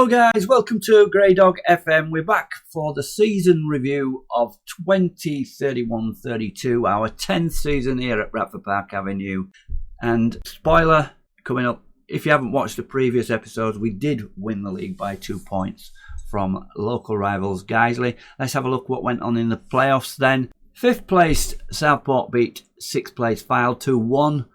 Hello guys, welcome to Grey Dog FM. We're back for the season review of 2031-32, our 10th season here at Bradford Park Avenue. And spoiler coming up, if you haven't watched the previous episodes, we did win the league by 2 points from local rivals Guiseley. Let's have a look what went on in the playoffs then. 5th placed Southport beat 6th placed Fylde 2-1,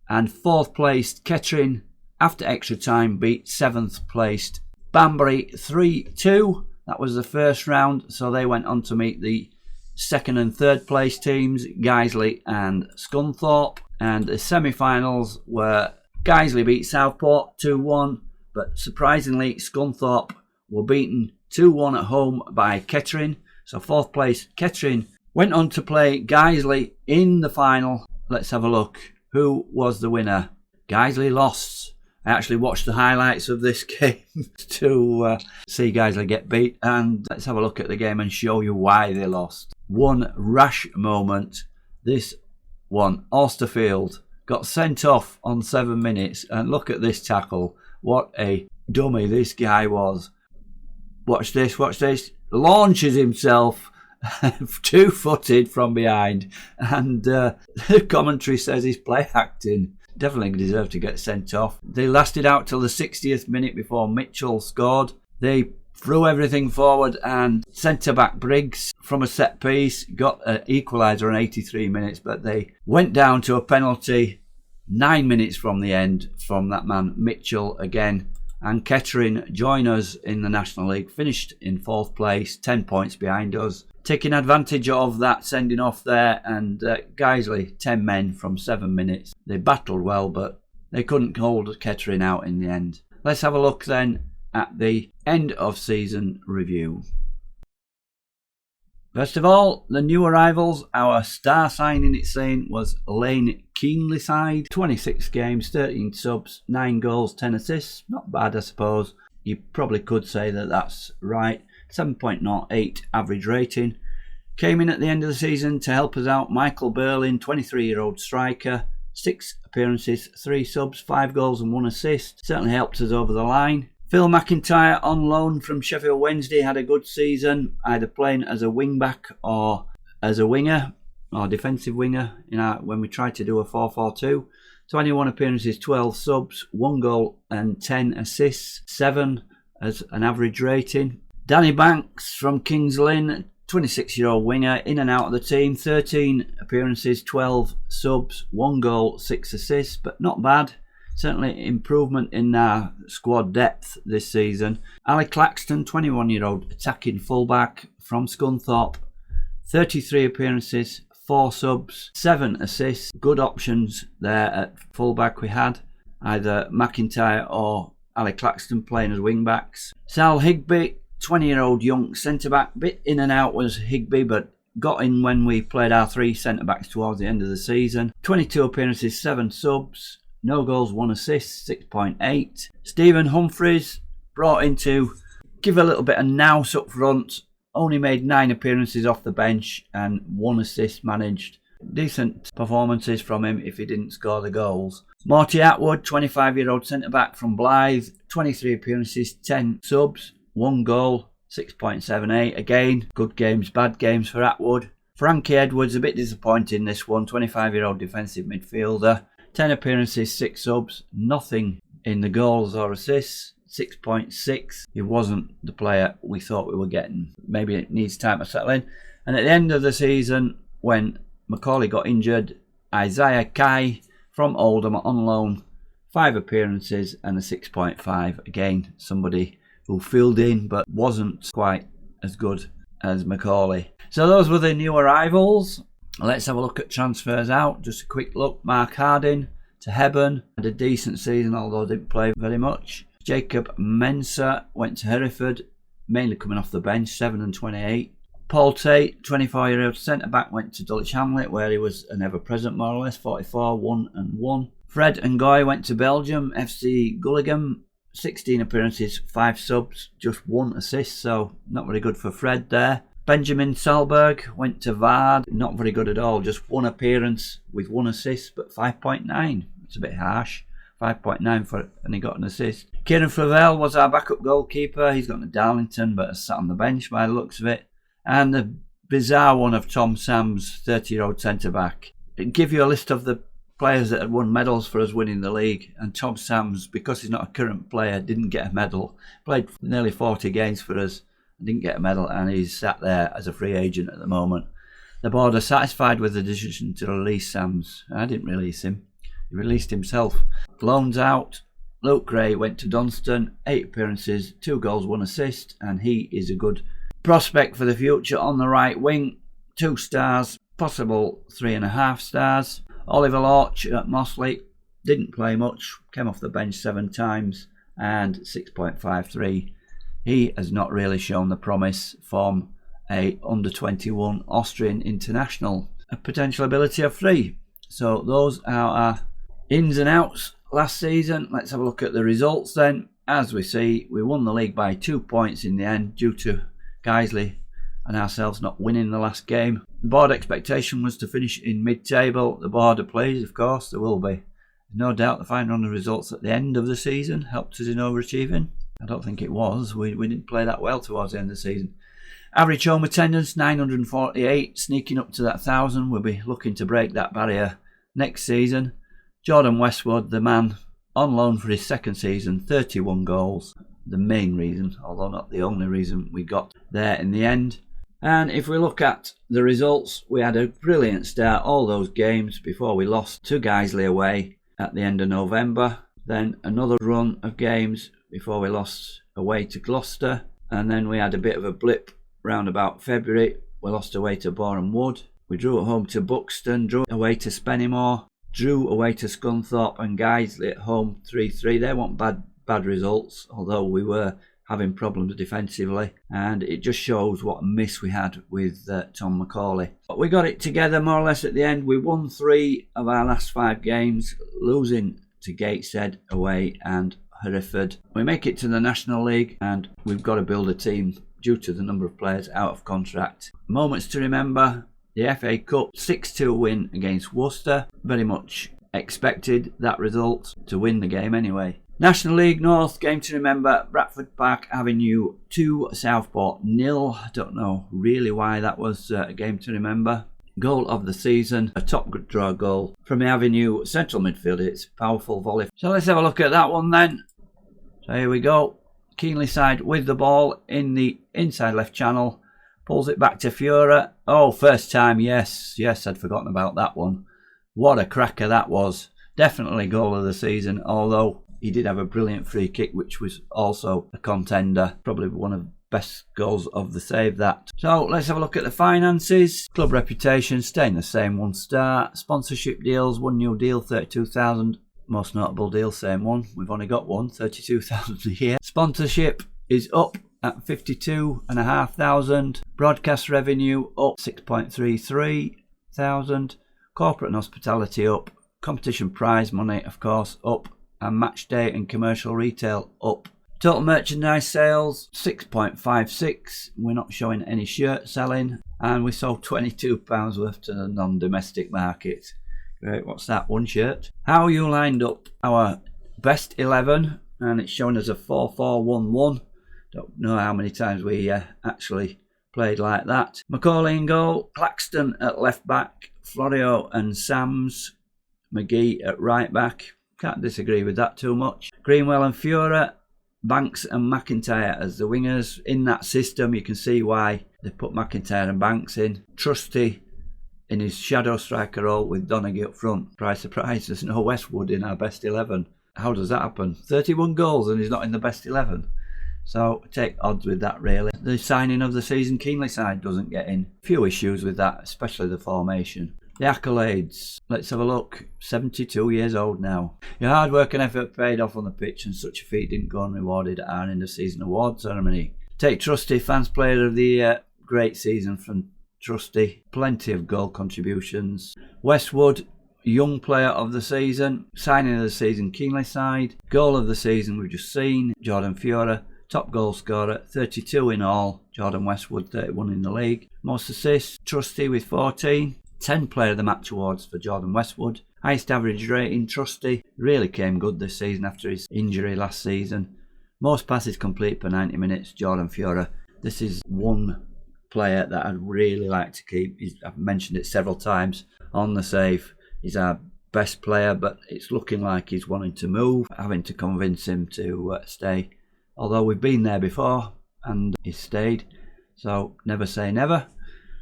and 4th placed Kettering after extra time beat 7th placed Banbury 3-2. That was the first round, so they went on to meet the 2nd and 3rd place teams, Guiseley and Scunthorpe. And the semi-finals were Guiseley beat Southport 2-1, but surprisingly Scunthorpe were beaten 2-1 at home by Kettering. So 4th place Kettering went on to play Guiseley in the final. Let's have a look. Who was the winner? Guiseley lost. I actually watched the highlights of this game to see Guiseley get beat, and let's have a look at the game and show you why they lost. One rash moment. This one, Austerfield got sent off on 7 minutes, and look at this tackle. What a dummy this guy was. Watch this, launches himself 2-footed from behind, and the commentary says he's play acting. Definitely deserved to get sent off. They lasted out till the 60th minute before Mitchell scored. They threw everything forward, and centre-back Briggs from a set piece got an equaliser in 83 minutes, but they went down to a penalty 9 minutes from the end from that man Mitchell again. And Kettering join us in the National League, finished in 4th place, 10 points behind us, taking advantage of that sending off there. And Guiseley, 10 men from 7 minutes. They battled well, but they couldn't hold Kettering out in the end. Let's have a look then at the end of season review. First of all, the new arrivals. Our star signing, it's saying, was Lane Keenlyside. 26 games, 13 subs, 9 goals, 10 assists. Not bad, I suppose. You probably could say that that's right. 7.08 average rating. Came in at the end of the season to help us out. Michael Berlin, 23-year-old striker. 6 appearances, 3 subs, 5 goals and 1 assist. Certainly helped us over the line. Phil McIntyre on loan from Sheffield Wednesday had a good season, either playing as a wing-back or as a winger, or defensive winger, when we tried to do a 4-4-2. 21 appearances, 12 subs, 1 goal and 10 assists, 7 as an average rating. Danny Banks from Kings Lynn, 26-year-old winger, in and out of the team. 13 appearances, 12 subs, 1 goal, 6 assists, but not bad. Certainly improvement in our squad depth this season. Ali Claxton, 21-year-old attacking fullback from Scunthorpe. 33 appearances, 4 subs, 7 assists. Good options there at fullback we had. Either McIntyre or Ali Claxton playing as wing-backs. Sal Higby, 20-year-old young centre-back. Bit in and out was Higby, but got in when we played our 3 centre-backs towards the end of the season. 22 appearances, 7 subs. No goals, 1 assist, 6.8. Stephen Humphreys, brought in to give a little bit of nous up front. Only made 9 appearances off the bench and 1 assist managed. Decent performances from him if he didn't score the goals. Morty Atwood, 25-year-old centre-back from Blythe. 23 appearances, 10 subs, 1 goal, 6.78. Again, good games, bad games for Atwood. Frankie Edwards, a bit disappointing this one. 25-year-old defensive midfielder. 10 appearances, 6 subs, nothing in the goals or assists, 6.6. He wasn't the player we thought we were getting. Maybe it needs time to settle in. And at the end of the season, when Macaulay got injured, Isaiah Kai from Oldham on loan, 5 appearances and a 6.5. Again, somebody who filled in but wasn't quite as good as Macaulay. So those were the new arrivals. Let's have a look at transfers out. Just a quick look. Mark Harding to Hebburn. Had a decent season, although didn't play very much. Jacob Mensah went to Hereford, mainly coming off the bench, 7 and 28. Paul Tate, 24-year-old centre-back, went to Dulwich Hamlet, where he was an ever-present, more or less, 44, 1 and 1. Fred Ngoy went to Belgium, FC Gulligam, 16 appearances, 5 subs, just 1 assist, so not very good for Fred there. Benjamin Salberg went to Vard, not very good at all, just 1 appearance with 1 assist, but 5.9. It's a bit harsh. 5.9 for it, and he got an assist. Kieran Flavel was our backup goalkeeper. He's gone to Darlington, but has sat on the bench by the looks of it. And the bizarre one of Tom Sams, 30-year-old centre-back. It'd give you a list of the players that had won medals for us winning the league, and Tom Sams, because he's not a current player, didn't get a medal. Played nearly 40 games for us, didn't get a medal, and he's sat there as a free agent at the moment. The board are satisfied with the decision to release Sams. I didn't release him. He released himself. Loans out. Luke Gray went to Dunstan, 8 appearances, 2 goals, 1 assist, and he is a good prospect for the future on the right wing. 2 stars, possible 3.5 stars. Oliver Lorch at Mossley didn't play much, came off the bench 7 times, and 6.53. He has not really shown the promise from a under-21 Austrian international. A potential ability of 3. So those are our ins and outs last season. Let's have a look at the results then. As we see, we won the league by 2 points in the end due to Guiseley and ourselves not winning the last game. The board expectation was to finish in mid-table. The board are pleased, of course, there will be. No doubt the final on the results at the end of the season helped us in overachieving. I don't think it was. We didn't play that well towards the end of the season. Average home attendance, 948, sneaking up to that 1,000. We'll be looking to break that barrier next season. Jordan Westwood, the man on loan for his second season, 31 goals. The main reason, although not the only reason we got there in the end. And if we look at the results, we had a brilliant start all those games before we lost to Guiseley away at the end of November. Then another run of games before we lost away to Gloucester. And then we had a bit of a blip round about February. We lost away to Boreham Wood. We drew at home to Buxton, drew away to Spennymoor, drew away to Scunthorpe and Guiseley at home 3-3. They weren't bad results, although we were having problems defensively, and it just shows what a miss we had with Tom Macaulay. But we got it together more or less at the end. We won 3 of our last 5 games, losing to Gateshead away and Hereford. We make it to the National League, and we've got to build a team due to the number of players out of contract. Moments to remember: the FA Cup 6-2 win against Worcester. Very much expected that result, to win the game anyway. National League North, game to remember: Bradford Park Avenue 2, Southport 0. I don't know really why that was a game to remember. Goal of the season, a top draw goal from the Avenue central midfield. It's a powerful volley. So let's have a look at that one then. So here we go. Keenly side with the ball in the inside left channel. Pulls it back to Fiora. Oh, first time, yes, I'd forgotten about that one. What a cracker that was. Definitely goal of the season, although he did have a brilliant free kick, which was also a contender. Probably one of the best goals of the save, that. So let's have a look at the finances. Club reputation staying the same, 1 star. Sponsorship deals, 1 new deal, 32,000. Most notable deal, same one. We've only got one, 32,000 a year. Sponsorship is up at 52,500. Broadcast revenue up 6.33 thousand. Corporate and hospitality up. Competition prize money, of course, up. And match day and commercial retail up. Total merchandise sales 6.56. We're not showing any shirt selling, and we sold £22 worth to the non-domestic market. Great, what's that? 1 shirt. How you lined up our best 11, and it's showing as a 4-4-1-1. Don't know how many times we actually played like that. Macaulay in goal, Claxton at left back, Florio and Sams, McGee at right back. Can't disagree with that too much. Greenwell and Fiora, Banks and McIntyre as the wingers. In that system, you can see why they put McIntyre and Banks in. Trusty in his shadow striker role with Donaghy up front. Surprise, there's no Westwood in our best 11. How does that happen? 31 goals and he's not in the best 11. So take odds with that, really. The signing of the season, Keenly side doesn't get in. Few issues with that, especially the formation. The accolades. Let's have a look. 72 years old now. Your hard work and effort paid off on the pitch, and such a feat didn't go unrewarded at our end of season award ceremony. Take Trusty, Fans Player of the Year. Great season from Trusty. Plenty of goal contributions. Westwood, Young Player of the Season. Signing of the season, Keenly side. Goal of the season, we've just seen. Jordan Fiora. Top goal scorer, 32 in all. Jordan Westwood, 31 in the league. Most assists, Trusty with 14. 10 Player of the Match awards for Jordan Westwood. Highest average rating, Trusty, really came good this season after his injury last season. Most passes complete per 90 minutes, Jordan Fiora. This is one player that I'd really like to keep. I've mentioned it several times on the save. He's our best player, but it's looking like he's wanting to move, having to convince him to stay. Although we've been there before and he's stayed, so never say never.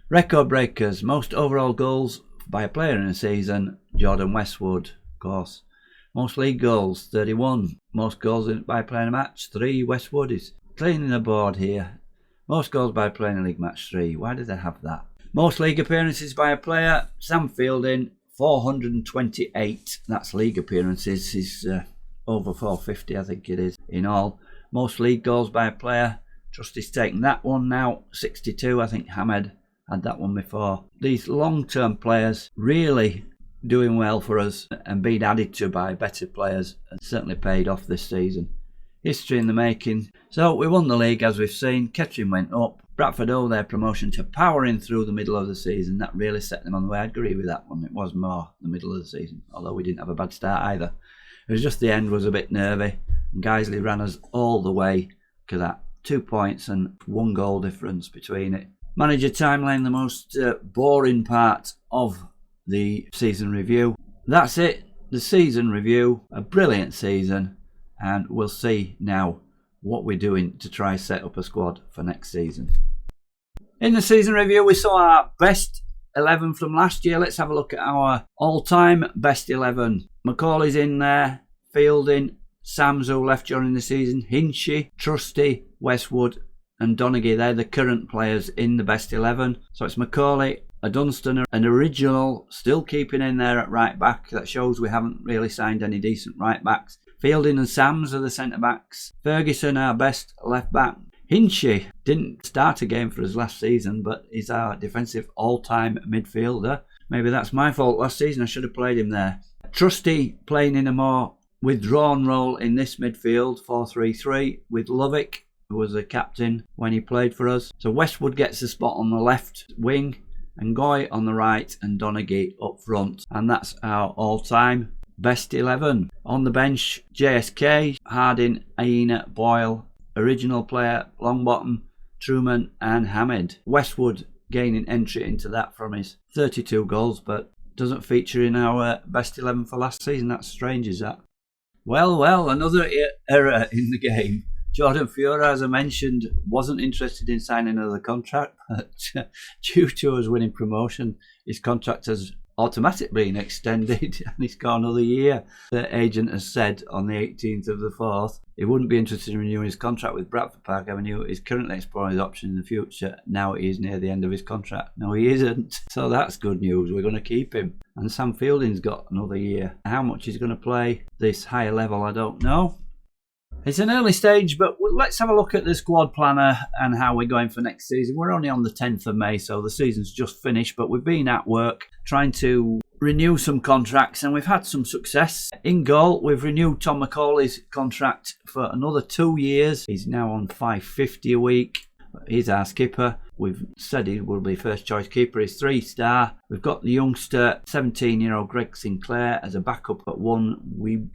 Record breakers, most overall goals by a player in a season, Jordan Westwood, of course. Most league goals, 31. Most goals by a player in a match, 3. Westwood is cleaning the board here. Most goals by a player in a league match, 3. Why did they have that? Most league appearances by a player, Sam Fielding, 428. That's league appearances. He's over 450, I think it is, in all. Most league goals by a player, Trusty's taking that one now, 62. I think Hamed had that one before. These long-term players really doing well for us and being added to by better players, and certainly paid off this season. History in the making. So we won the league, as we've seen. Kettering went up. Bradford owe their promotion to powering through the middle of the season. That really set them on the way. I agree with that one. It was more the middle of the season, although we didn't have a bad start either. It was just the end was a bit nervy. And Guiseley ran us all the way to that. 2 points and 1 goal difference between it. Manager timeline, the most boring part of the season review. That's it. The season review. A brilliant season. And we'll see now what we're doing to try set up a squad for next season. In the season review, we saw our best 11 from last year. Let's have a look at our all-time best 11. McCauley's in there. Fielding. Sams, who left during the season. Hinchy, Trusty, Westwood and Donaghy. They're the current players in the best 11. So it's Macaulay, a Dunstan, an original, still keeping in there at right back. That shows we haven't really signed any decent right backs. Fielding and Sams are the centre backs. Ferguson, our best left back. Hinchy didn't start a game for us last season, but he's our defensive all-time midfielder. Maybe that's my fault last season. I should have played him there. Trusty playing in a more withdrawn role in this midfield, 4-3-3, with Lovick, who was the captain when he played for us. So Westwood gets the spot on the left wing, and Goy on the right, and Donaghy up front. And that's our all-time best 11. On the bench, JSK, Harding, Aina, Boyle, original player, Longbottom, Truman and Hamed. Westwood gaining entry into that from his 32 goals, but doesn't feature in our best 11 for last season. That's strange, is that? Well, another error in the game. Jordan Fiora, as I mentioned, wasn't interested in signing another contract, but due to us winning promotion, his contract has automatically been extended and he's got another year. The agent has said on the 18th of the 4th he wouldn't be interested in renewing his contract with Bradford Park Avenue. He's currently exploring his options in the future. Now he is near the end of his contract. No, he isn't. So that's good news. We're going to keep him. And Sam Fielding's got another year. How much he's going to play this higher level, I don't know. It's an early stage, but let's have a look at the squad planner and how we're going for next season. We're only on the 10th of May, so the season's just finished, but we've been at work trying to renew some contracts and we've had some success. In goal, we've renewed Tom McCauley's contract for another 2 years. He's now on $5.50 a week. He's our skipper. We've said he will be first choice keeper. He's 3-star. We've got the youngster, 17-year-old Greg Sinclair as a backup at 1. We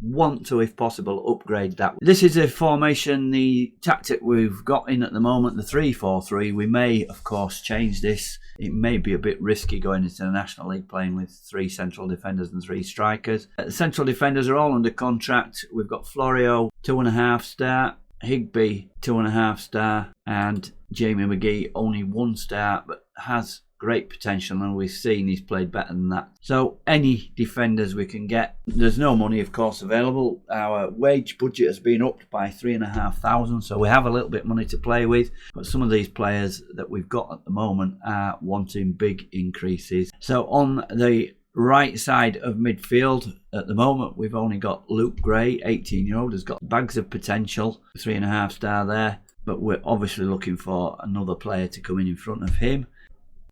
want to, if possible, upgrade that. This is a formation, the tactic we've got in at the moment, the 3-4-3. We may, of course, change this. It may be a bit risky going into the National League playing with 3 central defenders and 3 strikers. The central defenders are all under contract. We've got Florio, 2.5-star, Higby, 2.5-star, and Jamie McGee, only 1-star, but has great potential, and we've seen he's played better than that. So any defenders we can get. There's no money, of course, available. Our wage budget has been upped by $3,500, so we have a little bit of money to play with. But some of these players that we've got at the moment are wanting big increases. So on the right side of midfield at the moment, we've only got Luke Gray, 18-year-old, has got bags of potential, 3.5-star there. But we're obviously looking for another player to come in front of him.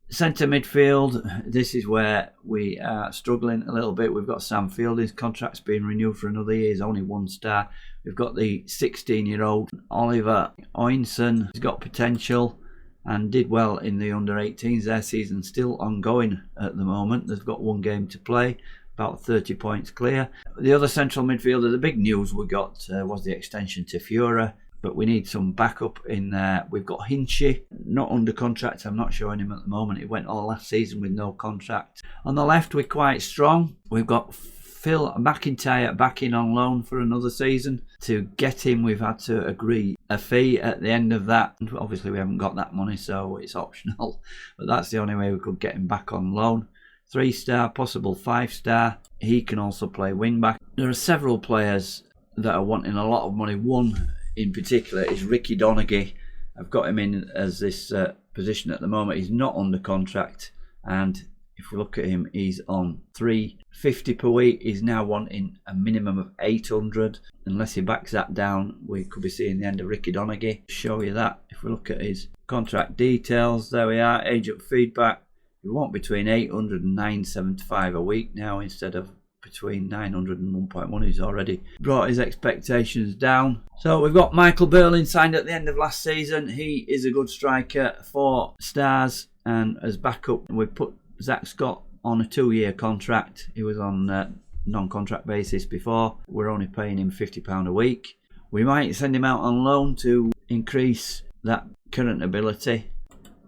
Centre midfield, this is where we are struggling a little bit. We've got Sam Fielding's contract's been renewed for another year. He's only 1-star. We've got the 16-year-old Oliver Oinson. He's got potential and did well in the under-18s. Their season's still ongoing at the moment. They've got 1 game to play. about 30 points clear. The other central midfielder, the big news we got was the extension to Fiora, but we need some backup in there. We've got Hinchy, not under contract. I'm not showing him at the moment. He went all last season with no contract. On the left, we're quite strong. We've got Phil McIntyre back in on loan for another season. To get him, we've had to agree a fee at the end of that. Obviously, we haven't got that money, so it's optional. But that's the only way we could get him back on loan. 3-star, possible 5-star. He can also play wing-back. There are several players that are wanting a lot of money. One in particular is Ricky Donaghy. I've got him in as this position at the moment. He's not under contract, and if we look at him, he's on $350 per week. He's now wanting a minimum of $800. Unless he backs that down, we could be seeing the end of Ricky Donaghy. Show you that. If we look at his contract details, there we are. Agent feedback. We want between $800 and $975 a week now, instead of between $900 and $1.1. He's already brought his expectations down. So we've got Michael Berlin signed at the end of last season. He is a good striker, 4 stars, and as backup we've put Zach Scott on a 2-year contract. He was on non-contract basis before. We're only paying him £50 a week. We might send him out on loan to increase that current ability.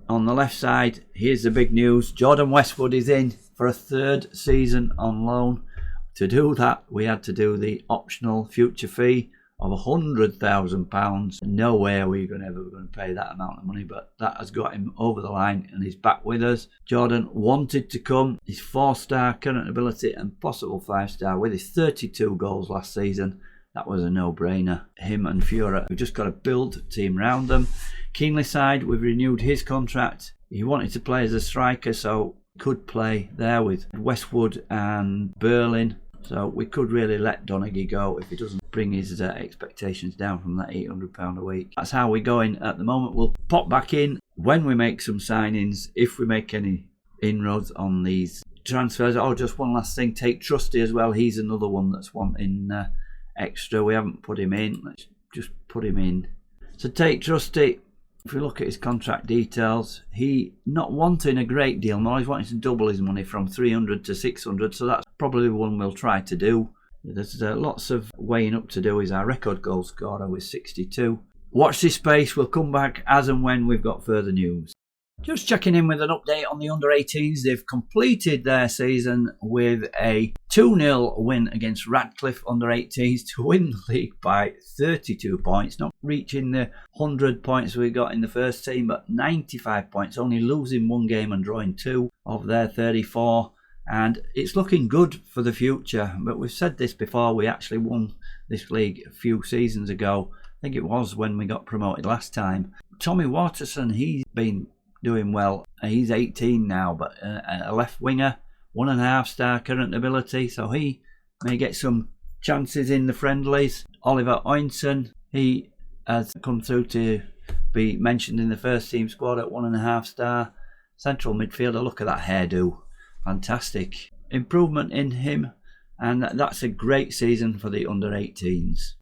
On the left side, here's the big news. Jordan Westwood is in for a 3rd season on loan. To do that, we had to do the optional future fee of £100,000. No way are we ever going to pay that amount of money, but that has got him over the line and he's back with us. Jordan wanted to come. His 4-star current ability and possible 5-star with his 32 goals last season. That was a no-brainer. Him and Fiora, we've just got to build a team around them. Keenly side, we've renewed his contract. He wanted to play as a striker, so could play there with Westwood and Berlin. So we could really let Donaghy go if he doesn't bring his expectations down from that £800 a week. That's how we're going at the moment. We'll pop back in when we make some signings, if we make any inroads on these transfers. Oh, just one last thing. Tate Trusty as well. He's another one that's wanting extra. We haven't put him in. Let's just put him in. So Tate Trusty, if we look at his contract details, he not wanting a great deal more. He's wanting to double his money from 300 to 600. So that's probably the one we'll try to do. There's lots of weighing up to do. He's our record goal scorer with 62. Watch this space. We'll come back as and when we've got further news. Just checking in with an update on the under-18s. They've completed their season with a 2-0 win against Radcliffe under-18s to win the league by 32 points. Not reaching the 100 points we got in the first team, but 95 points. Only losing 1 game and drawing 2 of their 34. And it's looking good for the future. But we've said this before. We actually won this league a few seasons ago. I think it was when we got promoted last time. Tommy Waterson, he's been doing well. He's 18 now, but a left winger, 1.5-star current ability, so he may get some chances in the friendlies. Oliver Ointon, he has come through to be mentioned in the first team squad at 1.5-star. Central midfielder, look at that hairdo, fantastic improvement in him, and that's a great season for the under-18s.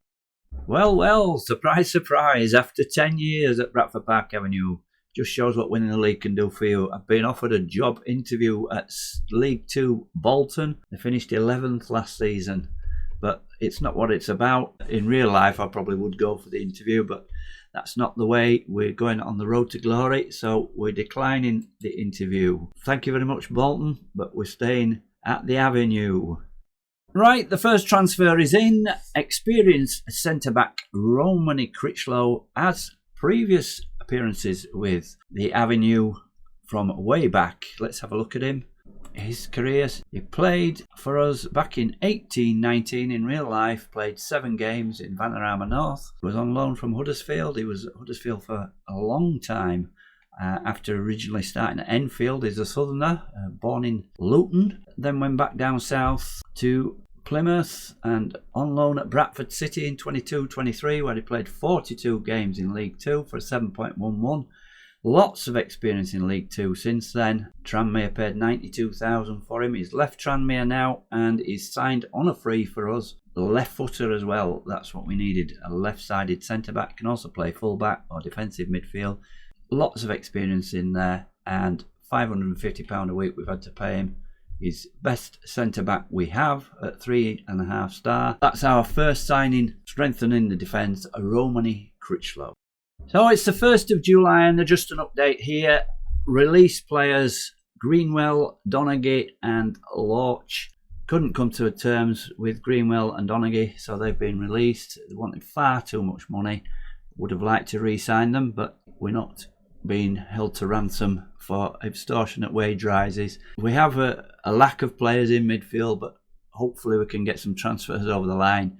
Well, surprise, surprise, after 10 years at Bradford Park Avenue, just shows what winning the league can do for you. I've been offered a job interview at League 2 Bolton. They finished 11th last season, but it's not what it's about. In real life, I probably would go for the interview, but that's not the way. We're going on the road to glory, so we're declining the interview. Thank you very much, Bolton, but we're staying at the Avenue. Right, the first transfer is in. Experienced centre-back Romany Critchlow has previous appearances with the Avenue from way back. Let's have a look at him. His career, he played for us back in 18-19 in real life, played 7 games in Vanarama North, was on loan from Huddersfield. He was at Huddersfield for a long time after originally starting at Enfield. He's a southerner, born in Luton, then went back down south to Plymouth and on loan at Bradford City in 22-23, where he played 42 games in League 2 for a 7.11. Lots of experience in League 2 since then. Tranmere paid $92,000 for him. He's left Tranmere now and he's signed on a free for us. Left footer as well. That's what we needed. A left-sided centre-back. Can also play full-back or defensive midfield. Lots of experience in there and £550 a week we've had to pay him. is best centre-back we have at 3.5 star. That's our first signing, strengthening the defence, Romany Critchlow. So it's the 1st of July and just an update here. Released players, Greenwell, Donaghy and Lorch. Couldn't come to terms with Greenwell and Donaghy, so they've been released. They wanted far too much money. Would have liked to re-sign them, but we're not being held to ransom for extortionate wage rises. We have a lack of players in midfield, but hopefully we can get some transfers over the line.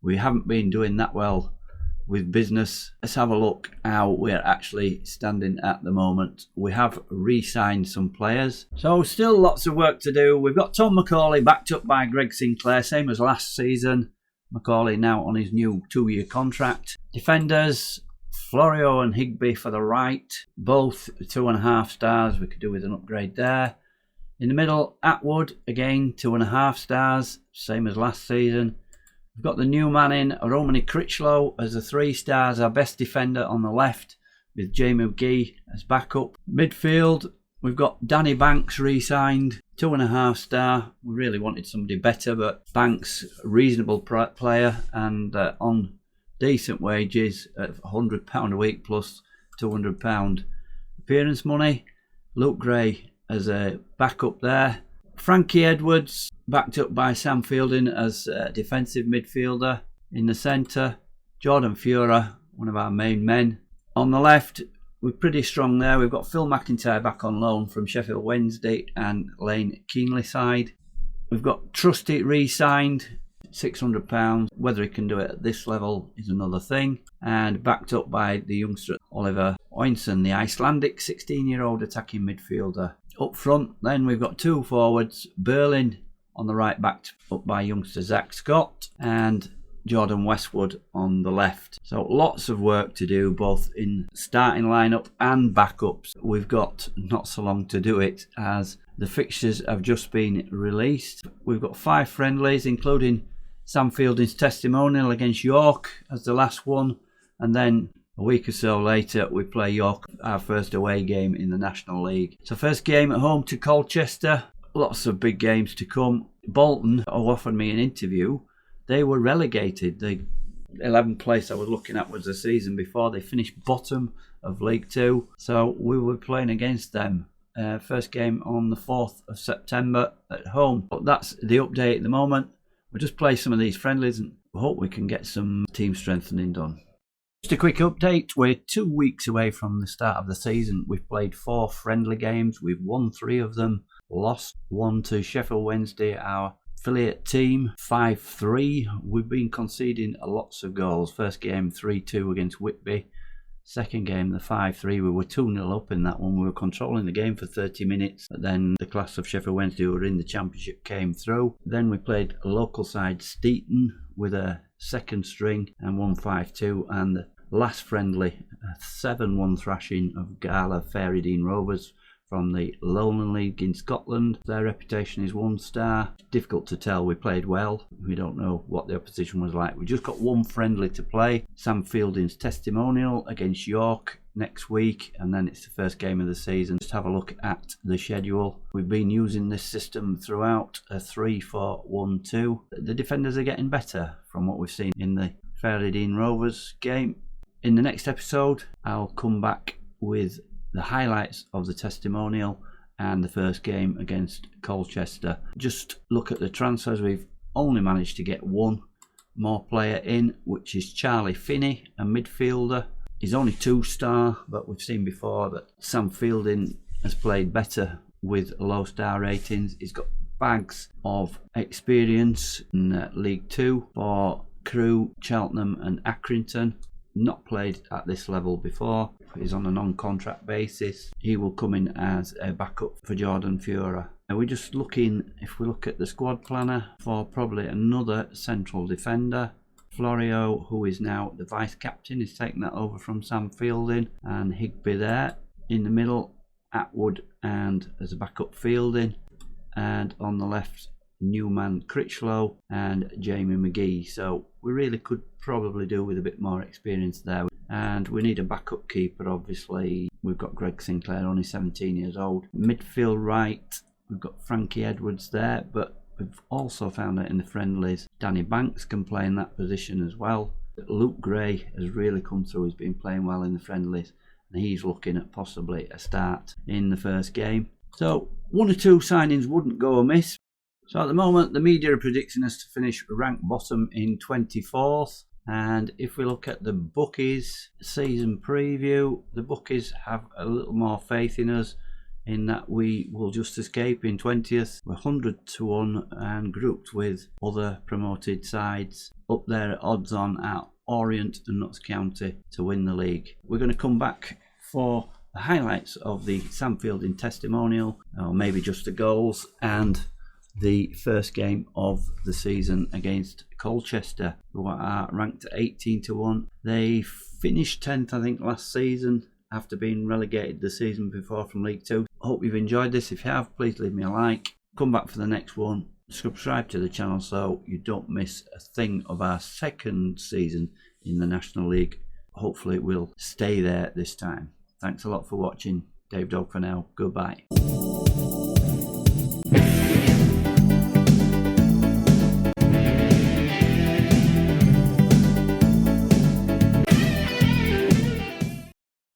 We haven't been doing that well with business. Let's have a look how we're actually standing at the moment. We have re-signed some players, so still lots of work to do. We've got Tom McCauley backed up by Greg Sinclair, same as last season. McCauley now on his new 2-year contract. Defenders, Florio and Higby for the right, both 2.5 stars. We could do with an upgrade there. In the middle, Atwood, again 2.5 stars, same as last season. We've got the new man in, Romany Critchlow, as a 3 stars, our best defender on the left, with Jamie McGee as backup. Midfield, we've got Danny Banks re-signed, 2.5 star. We really wanted somebody better, but Banks, reasonable player and on decent wages at £100 a week plus £200 appearance money. Luke Gray as a backup there. Frankie Edwards backed up by Sam Fielding as a defensive midfielder. In the centre, Jordan Fura, one of our main men. On the left, we're pretty strong there. We've got Phil McIntyre back on loan from Sheffield Wednesday and Lane Keenley side. We've got Trusty re-signed, £600. Whether he can do it at this level is another thing. And backed up by the youngster Oliver Oinson, the Icelandic 16-year-old attacking midfielder. Up front, then we've got 2 forwards, Berlin on the right, backed up by youngster Zach Scott, and Jordan Westwood on the left. So lots of work to do, both in starting lineup and backups. We've got not so long to do it, as the fixtures have just been released. We've got 5 friendlies, including Sam Fielding's testimonial against York as the last one, and then a week or so later we play York, our first away game in the National League. So first game at home to Colchester. Lots of big games to come. Bolton, who offered me an interview, they were relegated. The 11th place I was looking at was the season before. They finished bottom of League 2, so we were playing against them. First game on the 4th of September at home. But that's the update at the moment. We'll just play some of these friendlies and hope we can get some team strengthening done. Just a quick update, we're 2 weeks away from the start of the season. We've played 4 friendly games, we've won 3 of them, lost 1 to Sheffield Wednesday, our affiliate team, 5-3. We've been conceding lots of goals. First game 3-2 against Whitby. Second game, the 5-3, we were 2-0 up in that one. We were controlling the game for 30 minutes. But then the class of Sheffield Wednesday, who were in the championship, came through. Then we played a local side, Steeton, with a second string and 1-5-2. And the last friendly, a 7-1 thrashing of Gala Fairydean Rovers from the Lowland League in Scotland. Their reputation is 1 star. Difficult to tell, we played well. We don't know what the opposition was like. We just got 1 friendly to play. Sam Fielding's testimonial against York next week, and then it's the first game of the season. Just have a look at the schedule. We've been using this system throughout, a 3-4-1-2. The defenders are getting better from what we've seen in the Fairydean Rovers game. In the next episode, I'll come back with the highlights of the testimonial and the first game against Colchester. Just look at the transfers. We've only managed to get 1 more player in, which is Charlie Finney, a midfielder. He's only 2 star, but we've seen before that Sam Fielding has played better with low star ratings. He's got bags of experience in League 2 for Crewe, Cheltenham and Accrington. Not played at this level before. He's on a non-contract basis. He will come in as a backup for Jordan Fura. We're just looking, if we look at the squad planner, for probably another central defender. Florio, who is now the vice captain, is taking that over from Sam Fielding, and Higby there. In the middle, Atwood and as a backup Fielding, and on the left, Newman Critchlow and Jamie McGee. So we really could probably do with a bit more experience there. And we need a backup keeper, obviously. We've got Greg Sinclair, only 17 years old. Midfield right, We've got Frankie Edwards there, but we've also found out in the friendlies Danny Banks can play in that position as well. Luke Gray has really come through. He's been playing well in the friendlies, and he's looking at possibly a start in the first game. So 1 or 2 signings wouldn't go amiss. So at the moment, the media are predicting us to finish ranked bottom in 24th. And if we look at the bookies season preview, the bookies have a little more faith in us, in that we will just escape in 20th. We're 100 to 1 and grouped with other promoted sides up there at odds on at Orient and Notts County to win the league. We're going to come back for the highlights of the Sam Fielding testimonial, or maybe just the goals, and the first game of the season against Colchester, who are ranked at 18 to 1. They finished 10th, I think, last season after being relegated the season before from League 2. I hope you've enjoyed this. If you have, please leave me a like. Come back for the next one. Subscribe to the channel so you don't miss a thing of our second season in the National League. Hopefully it will stay there this time. Thanks a lot for watching. Dave Dog for now. Goodbye.